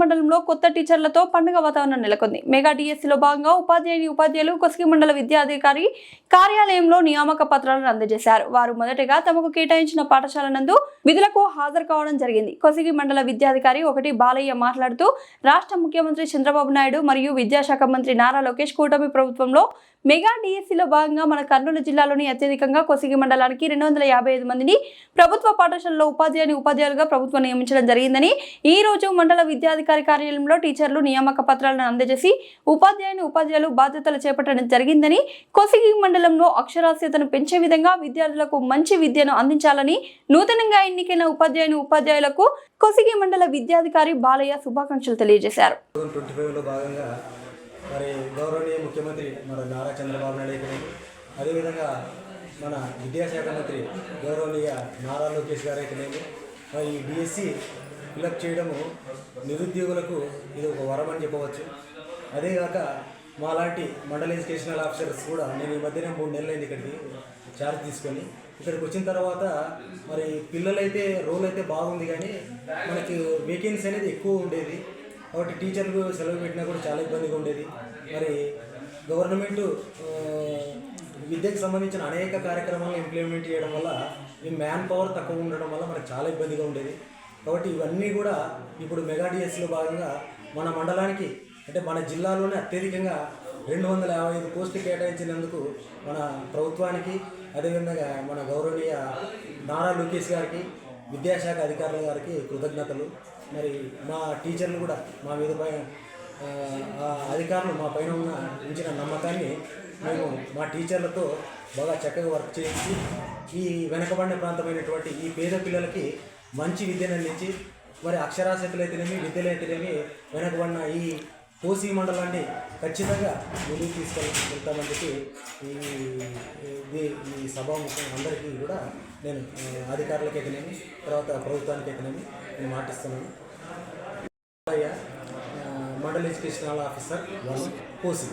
మండలంలో కొత్త టీచర్లతో పండుగ వాతావరణం నెలకొంది. మెగా డిఎస్సిలో భాగంగా ఉపాధ్యాయులు కొసిగి మండల విద్యాధికారి కార్యాలయంలో నియామక పత్రాలను అందజేశారు. వారు మొదటగా తమకు కేటాయించిన పాఠశాల నందు విధులకు హాజరు కావడం జరిగింది. కొసిగి మండల విద్యాధికారి 1 బాలయ్య మాట్లాడుతూ రాష్ట్ర ముఖ్యమంత్రి చంద్రబాబు నాయుడు మరియు విద్యాశాఖ మంత్రి నారా లోకేష్ కూటమి ప్రభుత్వంలో మెగా డిఎస్సిలో భాగంగా మన కర్నూలు జిల్లాలోని అత్యధికంగా కొసిగి మండలానికి 255 మందిని ప్రభుత్వ పాఠశాలలో ఉపాధ్యాయులుగా ప్రభుత్వం నియమించడం జరిగిందని, ఈ రోజు మండల విద్యాధికారి కార్యాలయంలో టీచర్లు నియామక పత్రాలను అందజేసి ఉపాధ్యాయులు బాధ్యతలు చేపట్టడం జరిగిందని, కొసిగి మండలంలో అక్షరాస్యతను పెంచే విధంగా విద్యార్థులకు మంచి విద్యను అందించాలని నూతనంగా ఎన్నికైన ఉపాధ్యాయులకు కొసిగి మండల విద్యాధికారి బాలయ్య శుభాకాంక్షలు తెలియజేశారు. మరి గౌరవనీయ ముఖ్యమంత్రి నారా చంద్రబాబు నాయుడు గారు, అదేవిధంగా మన విద్యాశాఖ మంత్రి గౌరవనీయ నారా లోకేష్ గారు అయితేనేమి మరి ఈ డిఎస్సి ఫిలప్ చేయడము నిరుద్యోగులకు ఇది ఒక వరం అని చెప్పవచ్చు. అదేగాక మాలాంటి మండల ఎడ్యుకేషనల్ ఆఫీసర్స్ కూడా నేను ఈ మధ్యనే 3 నెలలైంది ఇక్కడికి చార్జ్ తీసుకొని. ఇక్కడికి వచ్చిన తర్వాత మరి పిల్లలైతే రోల్ అయితే బాగుంది, కానీ మనకి వేకెన్సీ అనేది ఎక్కువ ఉండేది. కాబట్టి టీచర్లు సెలవు పెట్టినా కూడా చాలా ఇబ్బందిగా ఉండేది. మరి గవర్నమెంటు విద్యకు సంబంధించిన అనేక కార్యక్రమాలను ఇంప్లిమెంట్ చేయడం వల్ల ఈ మ్యాన్ పవర్ తక్కువ ఉండడం వల్ల మనకు చాలా ఇబ్బందిగా ఉండేది. కాబట్టి ఇవన్నీ కూడా ఇప్పుడు మెగా డిఎస్సిలో భాగంగా మన మండలానికి అంటే మన జిల్లాలోనే అత్యధికంగా 255 పోస్టులు కేటాయించినందుకు మన ప్రభుత్వానికి, అదేవిధంగా మన గౌరవనీయ నారా లోకేష్ గారికి, విద్యాశాఖ అధికారుల గారికి కృతజ్ఞతలు. మరి మా టీచర్లు కూడా మా మీద అధికారులు మా పైన ఉంచిన నమ్మకాన్ని మేము మా టీచర్లతో బాగా చక్కగా వర్క్ చేయించి ఈ వెనకబడిన ప్రాంతమైనటువంటి ఈ పేద పిల్లలకి మంచి విద్యను అందించి మరి అక్షరాస్యతలు అయితేనేమి విద్యలు అయితేనేమి వెనకబడిన ఈ కోసి మండలాన్ని ఖచ్చితంగా ముందుకు తీసుకెళ్తామని చెప్పి ఈ సభాముఖం అందరికీ కూడా నేను అధికారులకైతేనేమి తర్వాత ప్రభుత్వానికైతేనేమి నేను మాటిస్తున్నాను. మండల ఎడ్యుకేషనల్ ఆఫీసర్ కోసి.